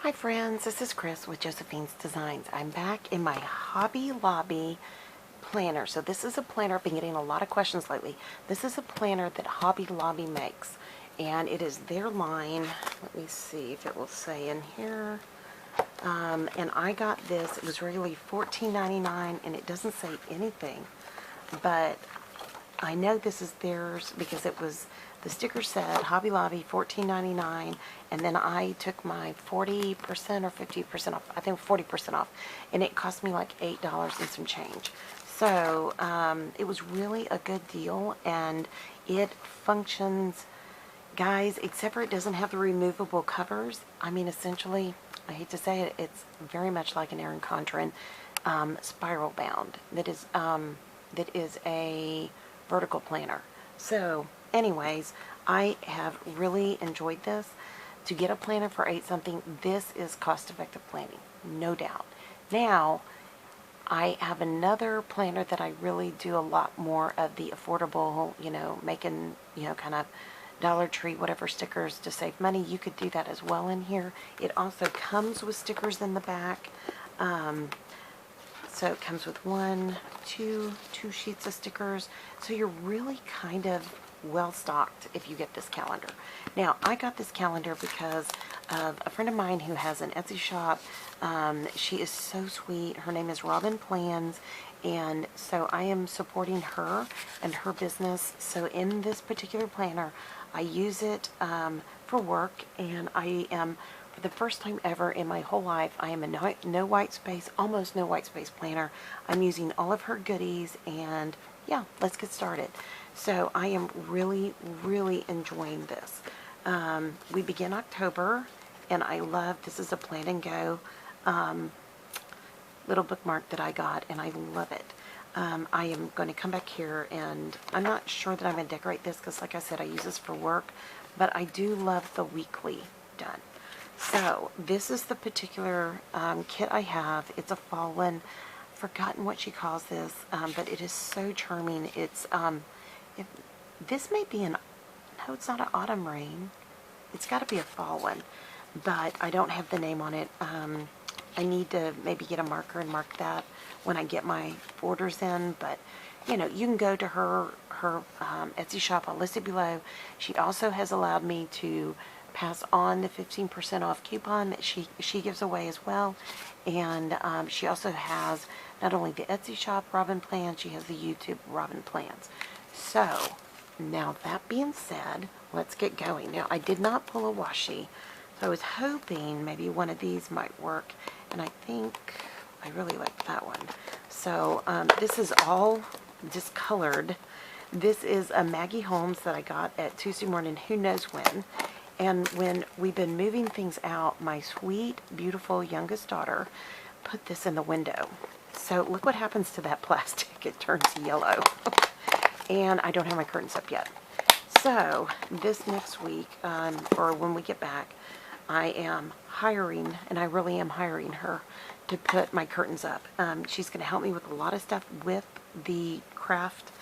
Hi friends, this is Chris with Josephine's Designs. I'm back in my Hobby Lobby planner. So this is a planner. I've been getting a lot of questions lately. This is a planner that Hobby Lobby makes, and it is their line. Let me see if it will say in here. And I got this. It was really $14.99, and it doesn't say anything, but I know this is theirs because it was, the sticker said Hobby Lobby $14.99, and then I took my 40% or 50% off, I think 40% off, and it cost me like $8 and some change. So it was really a good deal, and it functions, guys, except for it doesn't have the removable covers. I mean, essentially, I hate to say it, it's very much like an Erin Condren spiral bound that is a vertical planner. So anyways, I have really enjoyed this. To get a planner for 8 something, this is cost-effective planning, no doubt. Now I have another planner that I really do a lot more of the affordable, making, kind of Dollar Tree, whatever stickers to save money. You could do that as well in here. It also comes with stickers in the back. So it comes with two sheets of stickers. So you're really kind of well stocked if you get this calendar. Now, I got this calendar because of a friend of mine who has an Etsy shop. She is so sweet. Her name is Robin Plans. And so I am supporting her and her business. So in this particular planner, I use it for work, and I am, for the first time ever in my whole life, I am a no white space, almost no white space planner. I'm using all of her goodies, and yeah, let's get started. So I am really, really enjoying this. We begin October, and I love, this is a Plan and Go little bookmark that I got, and I love it. I am going to come back here, and I'm not sure that I'm going to decorate this because, like I said, I use this for work, but I do love the weekly done. So this is the particular kit I have. It's a fall one. Forgotten what she calls this, but it is so charming. It's this may be an, no, it's not an autumn rain. It's got to be a fall one, but I don't have the name on it. I need to maybe get a marker and mark that when I get my orders in, but you can go to her Etsy shop. I'll list it below. She also has allowed me to pass on the 15% off coupon that she gives away as well. And she also has not only the Etsy shop Robin Plans, she has the YouTube Robin Plans. So now that being said, let's get going. Now, I did not pull a washi, so I was hoping maybe one of these might work, and I think I really like that one. So this is all discolored. This is a Maggie Holmes that I got at Tuesday morning, who knows when. And when we've been moving things out, my sweet, beautiful youngest daughter put this in the window. So look what happens to that plastic. It turns yellow. And I don't have my curtains up yet. So this next week, or when we get back, I am hiring, and I really am hiring her to put my curtains up. She's going to help me with a lot of stuff with the craft,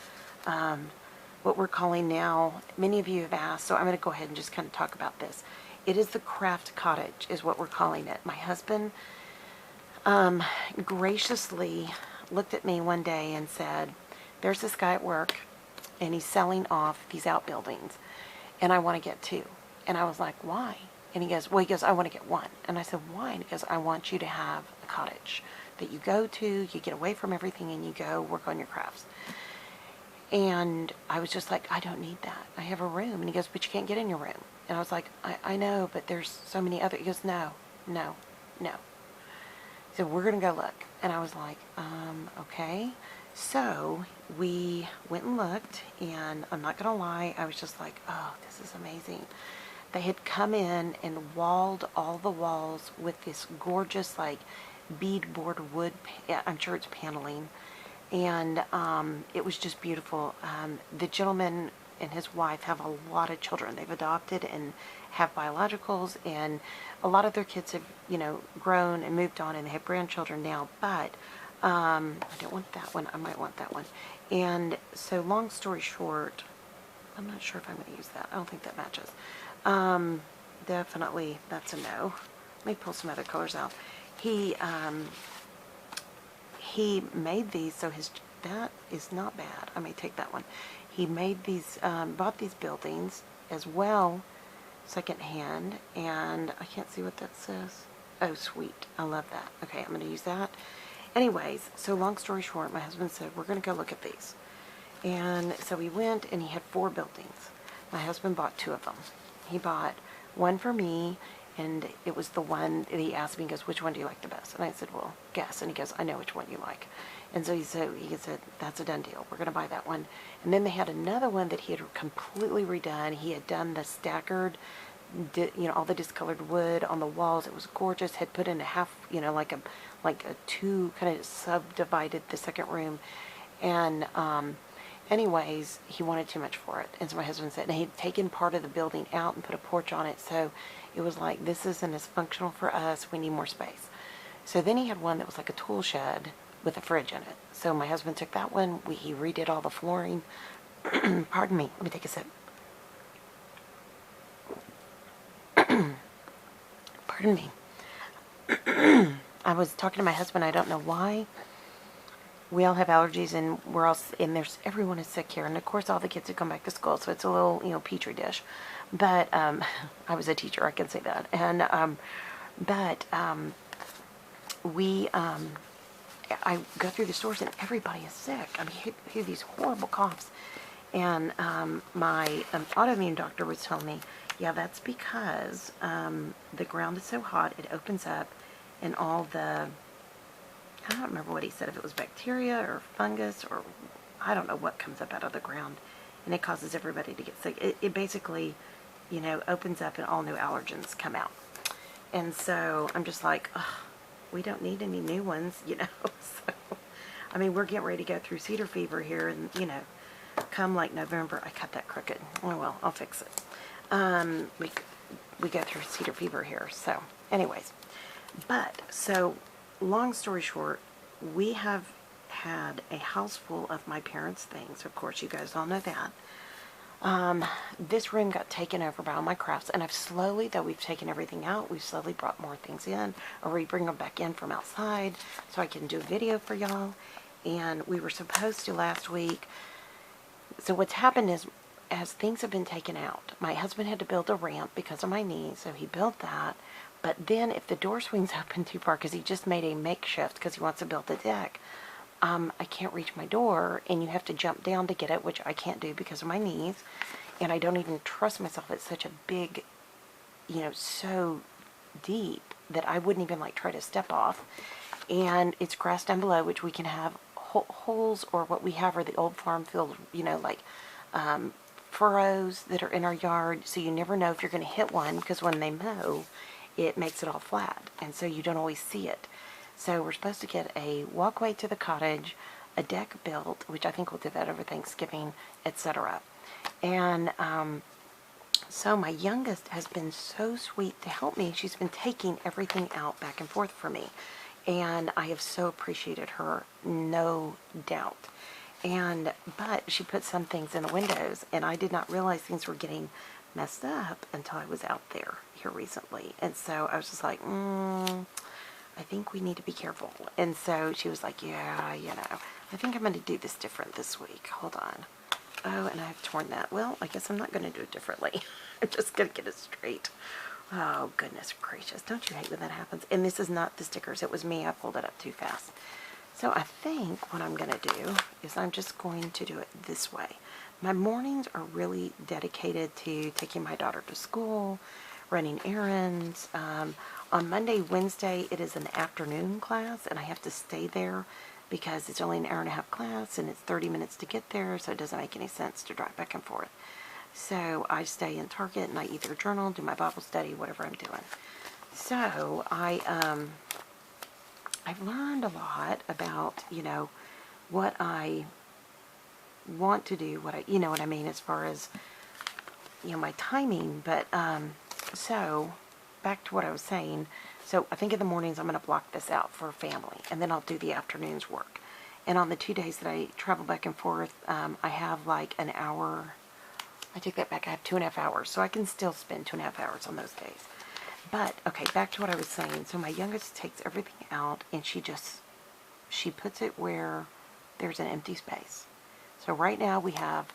what we're calling now, many of you have asked, so I'm going to go ahead and just kind of talk about this. It is the craft cottage is what we're calling it. My husband graciously looked at me one day and said, there's this guy at work, and he's selling off these outbuildings, and I want to get 2. And I was like, why? And he goes, I want to get 1. And I said, why? And he goes, I want you to have a cottage that you go to, you get away from everything, and you go work on your crafts. And I was just like, I don't need that. I have a room. And he goes, but you can't get in your room. And I was like, I know, but there's so many other. He goes, no. So we're going to go look. And I was like, okay. So we went and looked, and I'm not going to lie, I was just like, oh, this is amazing. They had come in and walled all the walls with this gorgeous, like, beadboard wood, I'm sure it's paneling, and it was just beautiful. The gentleman and his wife have a lot of children. They've adopted and have biologicals, and a lot of their kids have, grown and moved on, and they have grandchildren now, but I don't want that one. I might want that one. And so long story short, I'm not sure if I'm going to use that. I don't think that matches. Definitely, that's a no. let me pull some other colors out. He made these, so that is not bad. I may take that one. He made these, bought these buildings as well, secondhand, and I can't see what that says. Oh, sweet. I love that. Okay, I'm going to use that. Anyways, so long story short, my husband said, we're going to go look at these. And so we went, and he had 4 buildings. My husband bought 2 of them. He bought one for me, and it was the one that he asked me, he goes, which one do you like the best? And I said, well, guess. And he goes, I know which one you like. And so he said, that's a done deal. We're going to buy that one. And then they had another one that he had completely redone. He had done the staggered, all the discolored wood on the walls. It was gorgeous. Had put in a half, like a 2, kind of subdivided the second room. And anyways, he wanted too much for it. And so my husband said, and he'd taken part of the building out and put a porch on it. So it was like, this isn't as functional for us. We need more space. So then he had one that was like a tool shed with a fridge in it. So my husband took that one. He redid all the flooring. Pardon me. Let me take a sip. Pardon me. I was talking to my husband. I don't know why. We all have allergies, and everyone is sick here. And of course, all the kids have come back to school, so it's a little, petri dish. But I was a teacher, I can say that. And I go through the stores, and everybody is sick. I mean, you hear these horrible coughs. And my autoimmune doctor was telling me, yeah, that's because the ground is so hot, it opens up, and all the, I don't remember what he said, if it was bacteria or fungus or I don't know what comes up out of the ground, and it causes everybody to get sick. It basically, opens up and all new allergens come out. And so I'm just like, ugh, we don't need any new ones, So, I mean, we're getting ready to go through cedar fever here, and, come like November, I cut that crooked. Oh well, I'll fix it. We go through cedar fever here. So, anyways, so long story short, we have had a house full of my parents' things. Of course, you guys all know that. This room got taken over by all my crafts, and though we've taken everything out, we've slowly brought more things in, or we bring them back in from outside so I can do a video for y'all. And we were supposed to last week. So what's happened is, as things have been taken out, my husband had to build a ramp because of my knee, so he built that. But then if the door swings open too far, because he just made a makeshift because he wants to build a deck, I can't reach my door, and you have to jump down to get it, which I can't do because of my knees, and I don't even trust myself. It's such a big, so deep that I wouldn't even try to step off. And it's grass down below, which we can have holes, or what we have are the old farm field, furrows that are in our yard, so you never know if you're going to hit one, because when they mow, it makes it all flat, and so you don't always see it. So we're supposed to get a walkway to the cottage, a deck built, which I think we'll do that over Thanksgiving, etc. And so my youngest has been so sweet to help me. She's been taking everything out back and forth for me, and I have so appreciated her, no doubt. But she put some things in the windows, and I did not realize things were getting messed up until I was out there here recently. And so I was just like, I think we need to be careful. And so she was like, yeah, I think I'm going to do this different this week. Hold on. Oh, and I've torn that. Well, I guess I'm not going to do it differently. I'm just going to get it straight. Oh, goodness gracious. Don't you hate when that happens? And this is not the stickers. It was me. I pulled it up too fast. So I think what I'm going to do is I'm just going to do it this way. My mornings are really dedicated to taking my daughter to school, running errands. On Monday, Wednesday, it is an afternoon class, and I have to stay there because it's only an hour and a half class, and it's 30 minutes to get there, so it doesn't make any sense to drive back and forth. So I stay in Target, and I either journal, do my Bible study, whatever I'm doing. So I've learned a lot about, what I want to do, what I mean, as far as, my timing. But, so back to what I was saying. So I think in the mornings I'm going to block this out for family, and then I'll do the afternoon's work. And on the 2 days that I travel back and forth, I have an hour. I take that back. I have 2.5 hours, so I can still spend 2.5 hours on those days. But, okay, back to what I was saying. So my youngest takes everything out and she puts it where there's an empty space. So right now we have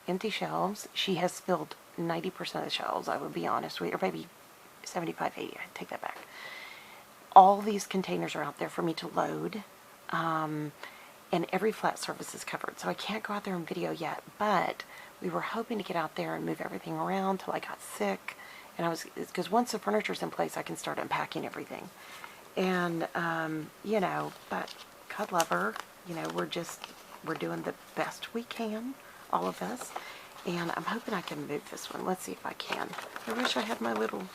empty shelves. She has filled 90% of the shelves, I would be honest with you, or maybe 75, 80, I take that back. All these containers are out there for me to load, and every flat surface is covered. So I can't go out there and video yet, but we were hoping to get out there and move everything around till I got sick. And because once the furniture's in place, I can start unpacking everything. And, you know, but God love her, you know, we're doing the best we can, all of us. And I'm hoping I can move this one. Let's see if I can. I wish I had my little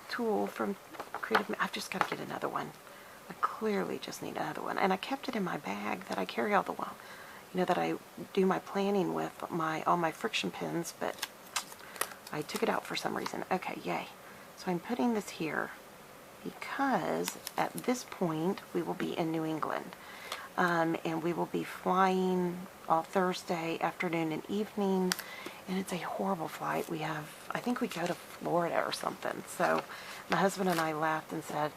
tool from Creative. I've just got to get another one. I clearly just need another one. And I kept it in my bag that I carry all the while. You know, that I do my planning with all my friction pins, but I took it out for some reason. Okay, yay. So I'm putting this here because at this point we will be in New England. And we will be flying all Thursday afternoon and evening, and it's a horrible flight. I think we go to Florida or something. So my husband and I laughed and said,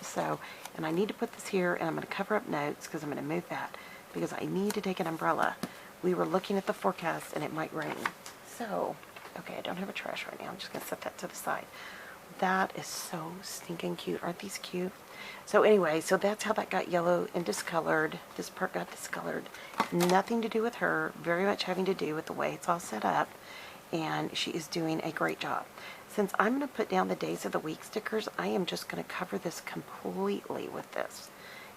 So, and I need to put this here, and I'm going to cover up notes because I'm going to move that because I need to take an umbrella. We were looking at the forecast and it might rain. So, okay, I don't have a trash right now. I'm just going to set that to the side. That is so stinking cute. Aren't these cute? So anyway, so that's how that got yellow and discolored. This part got discolored. Nothing to do with her, very much having to do with the way it's all set up. And she is doing a great job. Since I'm going to put down the days of the week stickers, I am just going to cover this completely with this.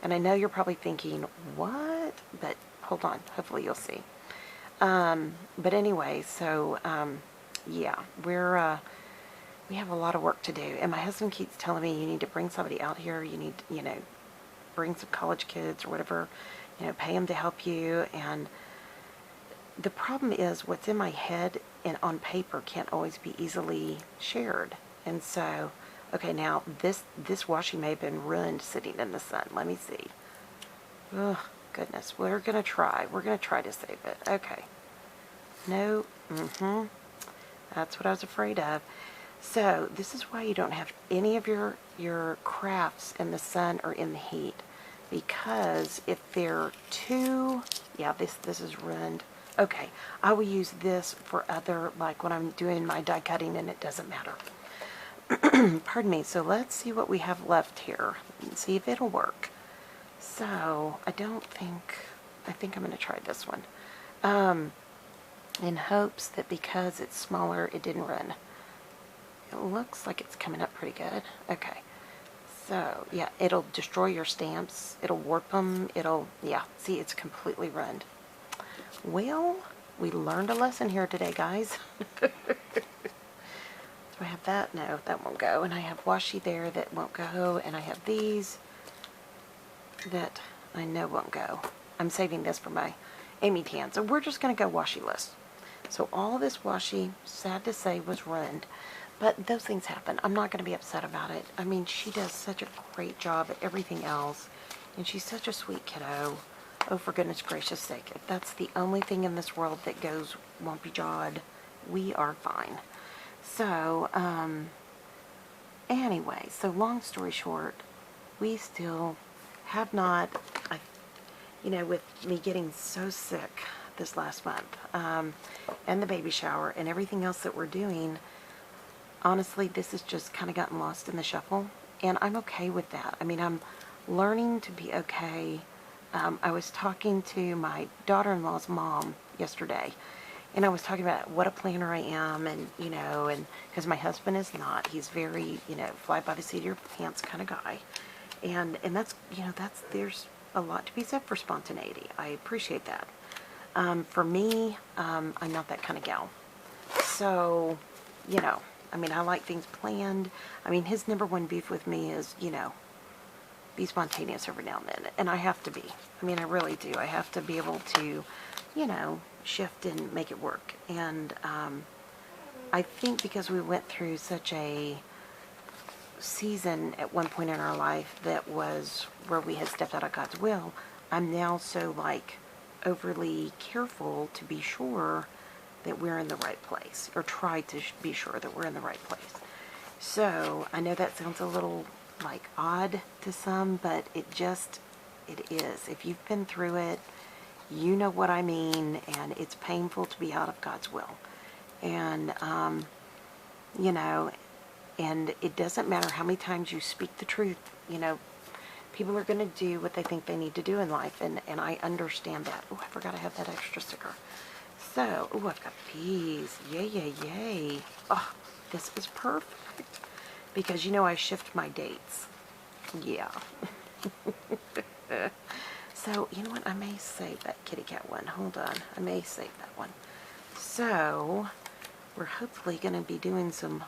And I know you're probably thinking, what? But hold on, hopefully you'll see. But anyway, so yeah, we have a lot of work to do. And my husband keeps telling me, you need to bring somebody out here. You need, you know, bring some college kids or whatever, you know, pay them to help you. And the problem is what's in my head and on paper can't always be easily shared. And so, okay, now this washi may have been ruined sitting in the sun. Let me see. Oh, goodness. We're going to try. We're going to try to save it. Okay. No. That's what I was afraid of. So this is why you don't have any of your crafts in the sun or in the heat, because if they're too, yeah, this is ruined. Okay, I will use this for other, like when I'm doing my die cutting and it doesn't matter. Pardon me. So let's see what we have left here and see if it'll work. So I think I'm going to try this one, in hopes that because it's smaller, it didn't run. It looks like it's coming up pretty good. Okay. So, yeah, it'll destroy your stamps. It'll warp them. Yeah, see, it's completely ruined. Well, we learned a lesson here today, guys. Do I have that? No, that won't go. And I have washi there that won't go. And I have these that I know won't go. I'm saving this for my Amy tan. So we're just going to go washi-less. So all this washi, sad to say, was ruined. But those things happen. I'm not going to be upset about it. I mean, she does such a great job at everything else. And she's such a sweet kiddo. Oh, for goodness gracious sake. If that's the only thing in this world that goes wumpy-jawed, we are fine. So, anyway, so long story short, we still have not, you know, with me getting so sick this last month, and the baby shower and everything else that we're doing, honestly, this has just kind of gotten lost in the shuffle, and I'm okay with that. I mean, I'm learning to be okay. I was talking to my daughter-in-law's mom yesterday, and I was talking about what a planner I am, and, you know, and because my husband is not. He's very, you know, fly by the seat of your pants kind of guy, and that's, you know, there's a lot to be said for spontaneity. I appreciate that. For me, I'm not that kind of gal. So, you know, I mean, I like things planned. I mean, his number one beef with me is, you know, be spontaneous every now and then. And I have to be. I mean, I really do. I have to be able to, you know, shift and make it work. And I think because we went through such a season at one point in our life that was where we had stepped out of God's will, I'm now so, like, overly careful to be sure that we're in the right place, or try to be sure that we're in the right place. So I know that sounds a little like odd to some, but it is. If you've been through it, you know what I mean, and it's painful to be out of God's will. And, you know, and it doesn't matter how many times you speak the truth, you know, people are going to do what they think they need to do in life, and I understand that. Oh, I forgot I have that extra sticker. So, oh, I've got these. Yay, yay, yay. Oh, this is perfect. Because, you know, I shift my dates. Yeah. So, you know what? I may save that kitty cat one. Hold on. I may save that one. So, we're hopefully going to be doing some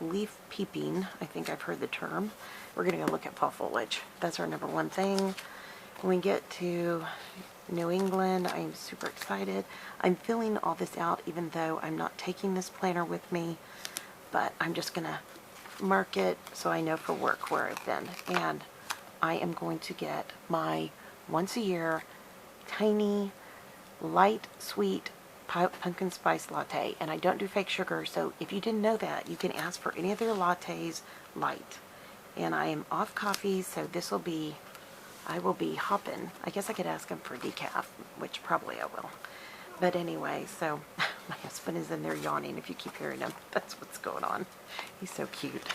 leaf peeping. I think I've heard the term. We're going to go look at fall foliage. That's our number one thing. When we get to New England, I'm super excited. I'm filling all this out even though I'm not taking this planner with me, but I'm just going to mark it so I know for work where I've been. And I am going to get my once a year tiny light sweet pumpkin spice latte, and I don't do fake sugar, so if you didn't know that, you can ask for any of their lattes light. And I am off coffee, so this will be, I will be hopping. I guess I could ask them for decaf, which probably I will. But anyway, so my husband is in there yawning if you keep hearing him. That's what's going on. He's so cute.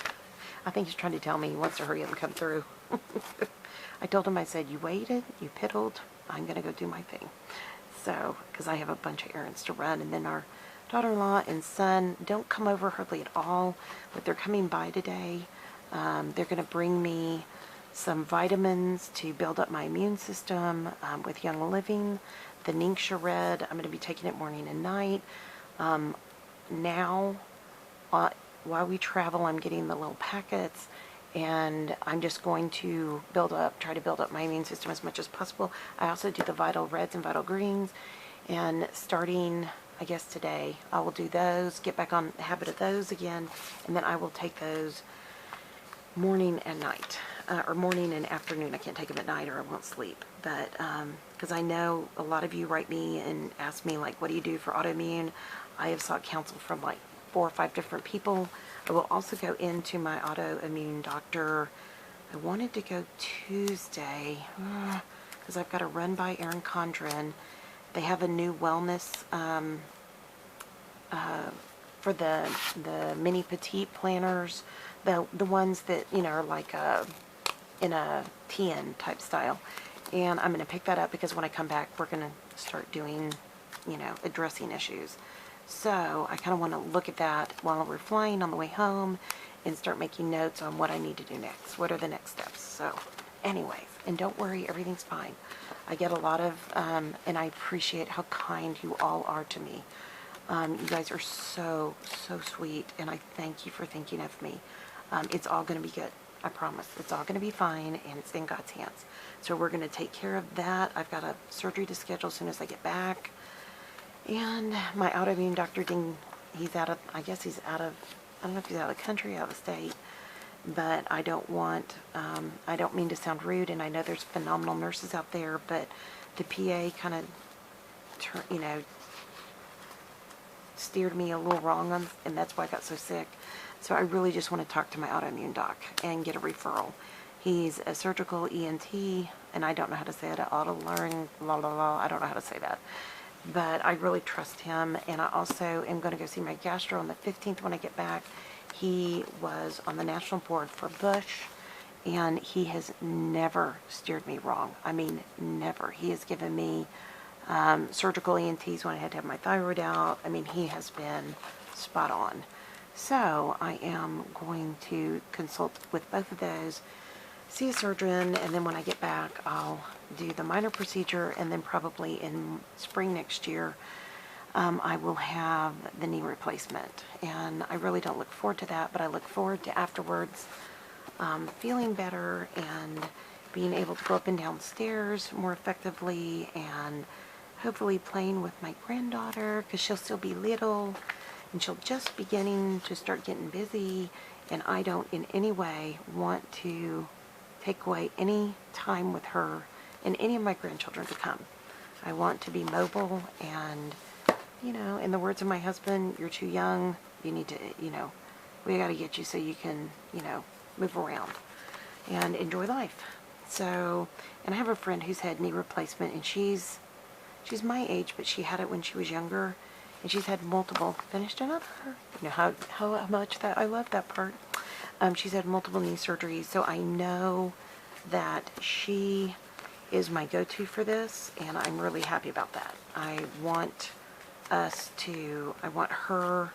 I think he's trying to tell me he wants to hurry up and come through. I told him, I said, you waited, you piddled, I'm going to go do my thing. So, because I have a bunch of errands to run, and then our daughter-in-law and son don't come over hardly at all, but they're coming by today. They're going to bring me some vitamins to build up my immune system with Young Living. The Ningxia Red, I'm going to be taking it morning and night. Now, while we travel, I'm getting the little packets, and I'm just going to try to build up my immune system as much as possible. I also do the Vital Reds and Vital Greens, and starting, I guess today, I will do those, get back on the habit of those again, and then I will take those morning and night, or morning and afternoon. I can't take them at night or I won't sleep, but because I know a lot of you write me and ask me, like, what do you do for autoimmune? I have sought counsel from like 4 or 5 different people. I will also go into my autoimmune doctor. I wanted to go Tuesday because I've got to run by Erin Condren. They have a new wellness for the mini petite planners, the ones that, you know, are like in a TN type style. And I'm going to pick that up because when I come back, we're going to start doing, you know, addressing issues. So I kind of want to look at that while we're flying on the way home and start making notes on what I need to do next. What are the next steps? So anyways, and don't worry, everything's fine. I get a lot of, and I appreciate how kind you all are to me. You guys are so, so sweet, and I thank you for thinking of me. It's all going to be good. I promise. It's all going to be fine, and it's in God's hands. So we're going to take care of that. I've got a surgery to schedule as soon as I get back. And my autoimmune doctor, he's out of, I guess he's out of, I don't know if he's out of the country, out of the state, but I don't want, I don't mean to sound rude, and I know there's phenomenal nurses out there, but the PA kind of, you know, steered me a little wrong on, and that's why I got so sick. So I really just want to talk to my autoimmune doc and get a referral. He's a surgical ENT, and I don't know how to say it, auto-learning, I don't know how to say that. But I really trust him, and I also am going to go see my gastro on the 15th when I get back. He was on the national board for Bush, and he has never steered me wrong. I mean, never. He has given me surgical ENTs when I had to have my thyroid out. I mean, he has been spot on. So I am going to consult with both of those, see a surgeon, and then when I get back, I'll do the minor procedure, and then probably in spring next year, I will have the knee replacement. And I really don't look forward to that, but I look forward to afterwards feeling better and being able to go up and down stairs more effectively, and hopefully playing with my granddaughter, because she'll still be little and she'll just beginning to start getting busy, and I don't in any way want to take away any time with her and any of my grandchildren to come. I want to be mobile and, you know, in the words of my husband, you're too young. You need to, you know, we got to get you so you can, you know, move around and enjoy life. So, and I have a friend who's had knee replacement, and she's my age, but she had it when she was younger, and she's had multiple. Finished another. You know how much that I love that part. She's had multiple knee surgeries, so I know that she is my go-to for this, and I'm really happy about that. I want her,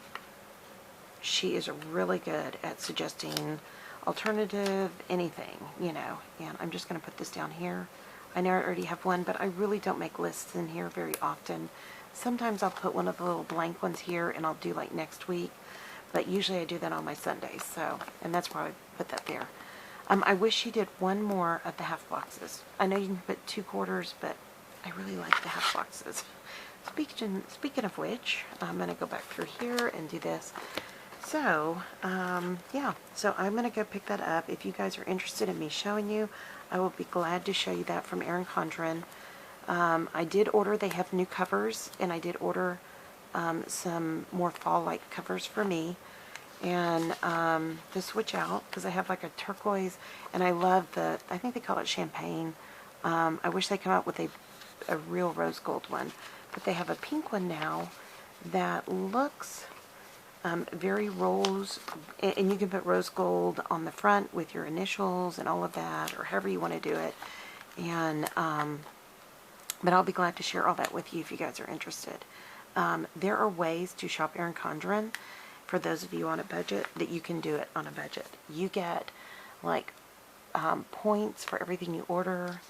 she is really good at suggesting alternative anything, you know, and I'm just going to put this down here. I know I already have one, but I really don't make lists in here very often. Sometimes I'll put one of the little blank ones here, and I'll do like next week, but usually I do that on my Sundays, so, and that's why I put that there. I wish she did one more of the half boxes. I know you can put 2 quarters, but I really like the half boxes. Speaking of which, I'm going to go back through here and do this. So, yeah, so I'm going to go pick that up. If you guys are interested in me showing you, I will be glad to show you that from Erin Condren. I did order, they have new covers, and I did order some more fall-like covers for me. And to switch out, because I have like a turquoise, and I love I think they call it champagne. I wish they come out with a real rose gold one, but they have a pink one now that looks very rose, and you can put rose gold on the front with your initials and all of that, or however you want to do it. And but I'll be glad to share all that with you if you guys are interested. There are ways to shop Erin Condren for those of you on a budget that you can do it on a budget. You get like points for everything you order.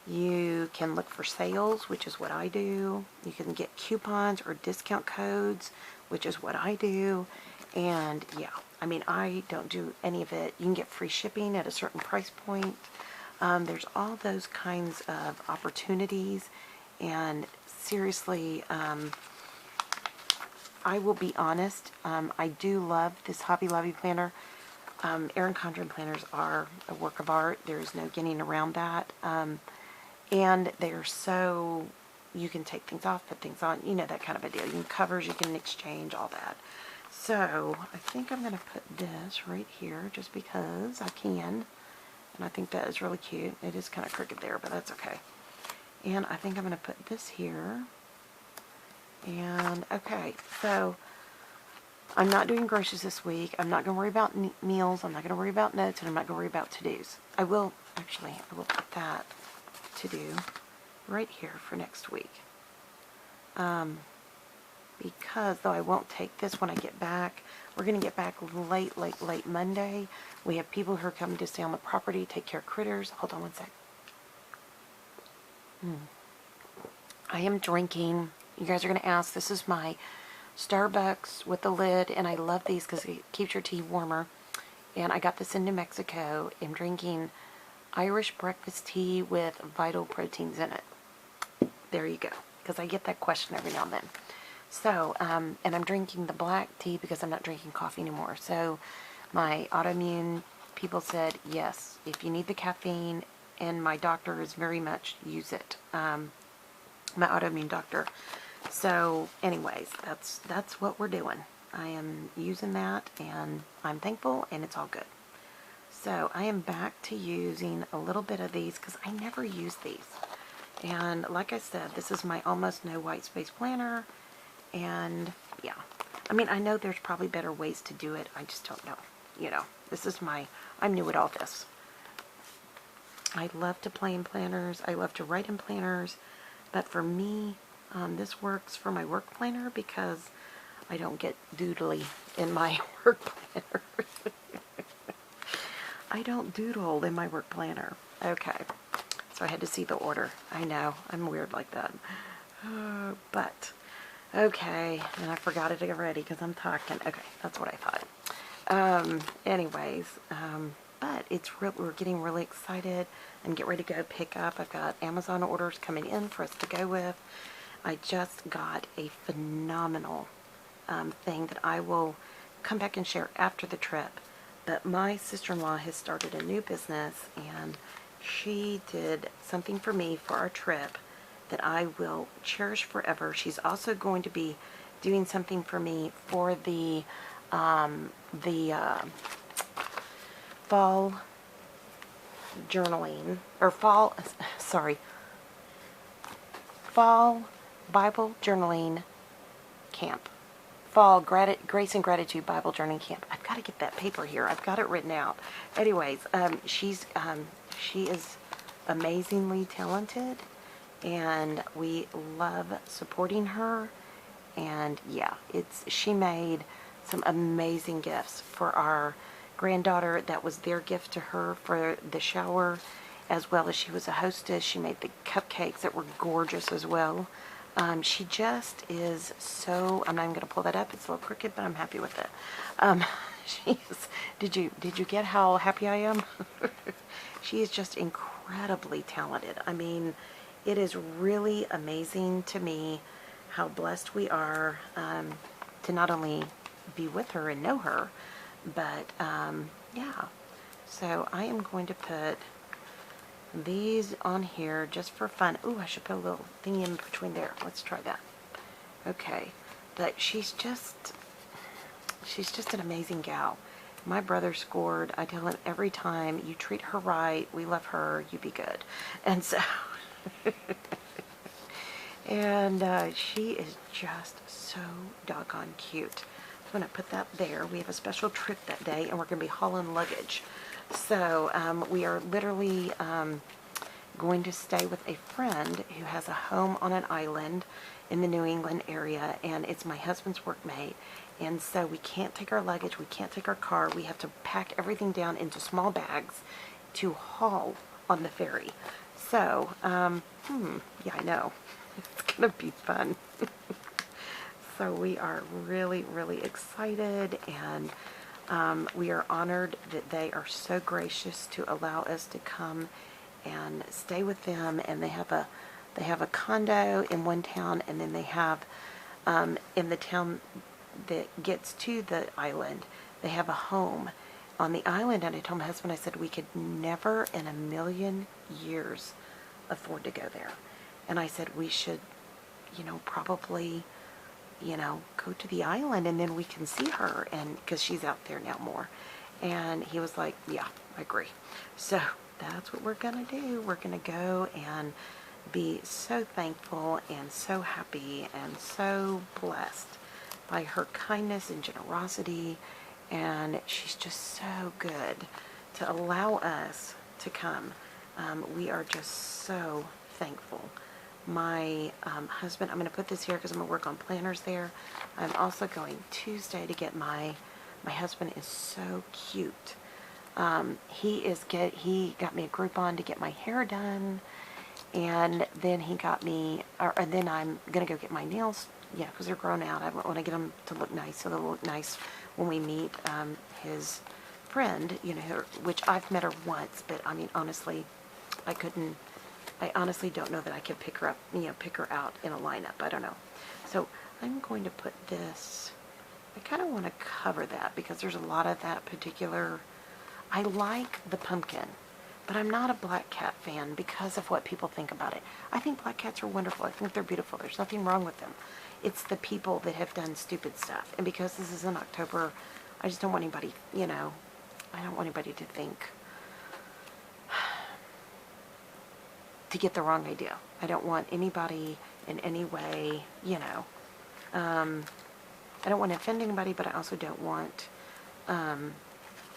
You can look for sales, which is what I do. You can get coupons or discount codes, which is what I do. And yeah, I mean, I don't do any of it. You can get free shipping at a certain price point. There's all those kinds of opportunities. And seriously, I will be honest, I do love this Hobby Lobby planner. Erin Condren planners are a work of art. There's no getting around that. And they're so, you can take things off, put things on, you know, that kind of a deal. You can covers, you can exchange, all that. So I think I'm going to put this right here just because I can. And I think that is really cute. It is kind of crooked there, but that's okay. And I think I'm going to put this here. And okay, so I'm not doing groceries this week. I'm not going to worry about meals. I'm not going to worry about notes, and I'm not going to worry about to-dos. I will put that to-do right here for next week. Because, though I won't take this when I get back, we're going to get back late Monday. We have people who are coming to stay on the property, take care of critters. Hold on one sec. I am drinking, you guys are going to ask, this is my Starbucks with the lid, and I love these because it keeps your tea warmer. And I got this in New Mexico. I'm drinking Irish breakfast tea with vital proteins in it. There you go, because I get that question every now and then. So, and I'm drinking the black tea because I'm not drinking coffee anymore. So my autoimmune people said, yes, if you need the caffeine, and my doctor is very much use it. My autoimmune doctor. So anyways, that's what we're doing. I am using that, and I'm thankful, and it's all good. So I am back to using a little bit of these because I never use these. And like I said, this is my almost no white space planner. And yeah, I mean, I know there's probably better ways to do it. I just don't know. You know, this is I'm new at all this. I love to play in planners. I love to write in planners. But for me, this works for my work planner because I don't get doodly in my work planner. I don't doodle in my work planner. Okay, so I had to see the order. I know, I'm weird like that. But, okay, and I forgot it already because I'm talking. Okay, that's what I thought. Anyways, but we're getting really excited and get ready to go pick up. I've got Amazon orders coming in for us to go with. I just got a phenomenal thing that I will come back and share after the trip. But my sister-in-law has started a new business, and she did something for me for our trip that I will cherish forever. She's also going to be doing something for me for the fall journaling, or fall Bible journaling camp. Fall Grace and Gratitude Bible Journaling Camp. I've got to get that paper here. I've got it written out. Anyways, she is amazingly talented, and we love supporting her. And yeah, she made some amazing gifts for our granddaughter. That was their gift to her for the shower, as well as she was a hostess. She made the cupcakes that were gorgeous as well. She just is so, I'm not even going to pull that up. It's a little crooked, but I'm happy with it. Did you get how happy I am? She is just incredibly talented. I mean, it is really amazing to me how blessed we are to not only be with her and know her, but yeah. So I am going to put these on here just for fun. Ooh, I should put a little thing in between there. Let's try that. Okay. But she's just an amazing gal. My brother scored. I tell him every time, you treat her right, we love her, you be good. And so, and she is just so doggone cute. I'm going to put that there. We have a special trip that day, and we're going to be hauling luggage. So we are literally going to stay with a friend who has a home on an island in the New England area, and it's my husband's workmate. And so we can't take our luggage, we can't take our car, we have to pack everything down into small bags to haul on the ferry. So, yeah, I know. It's going to be fun. So we are really, really excited, and we are honored that they are so gracious to allow us to come and stay with them. And they have a condo in one town, and then they have in the town that gets to the island, they have a home on the island. And I told my husband, I said, we could never in a million years afford to go there. And I said, we should, probably, go to the island, and then we can see her, and because she's out there now more. And he was like, yeah, I agree. So that's what we're gonna do. We're gonna go and be so thankful and so happy and so blessed by her kindness and generosity. And she's just so good to allow us to come. We are just so thankful. My husband, I'm going to put this here because I'm going to work on planners there. I'm also going Tuesday to get my husband is so cute. He got me a Groupon to get my hair done, and then he got me, and then I'm going to go get my nails, because they're grown out. I want to get them to look nice, so they'll look nice when we meet his friend, which I've met her once, but I mean, honestly, I honestly don't know that I could pick her out in a lineup. I don't know. So I'm going to put this, I kind of want to cover that because there's a lot of that particular, I like the pumpkin, but I'm not a black cat fan because of what people think about it. I think black cats are wonderful. I think they're beautiful. There's nothing wrong with them. It's the people that have done stupid stuff. And because this is in October, I just don't want anybody, I don't want anybody to think, to get the wrong idea. I don't want anybody in any way, I don't want to offend anybody, but I also don't want, I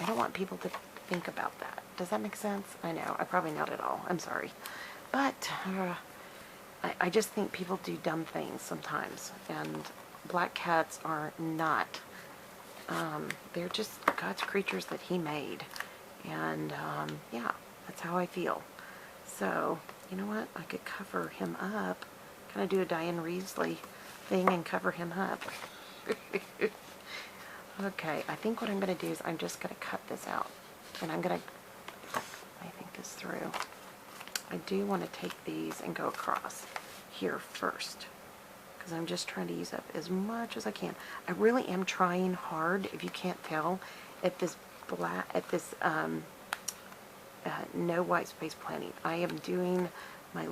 don't want people to think about that. Does that make sense? I know, I probably not at all. I'm sorry. But I just think people do dumb things sometimes, and black cats are not. They're just God's creatures that He made. And yeah, that's how I feel. So, you know what? I could cover him up. Kind of do a Diane Reesley thing and cover him up. Okay, I think what I'm going to do is I'm just going to cut this out. And I'm going to, I think this through. I do want to take these and go across here first, because I'm just trying to use up as much as I can. I really am trying hard, if you can't tell, at this no white space planning. I am doing my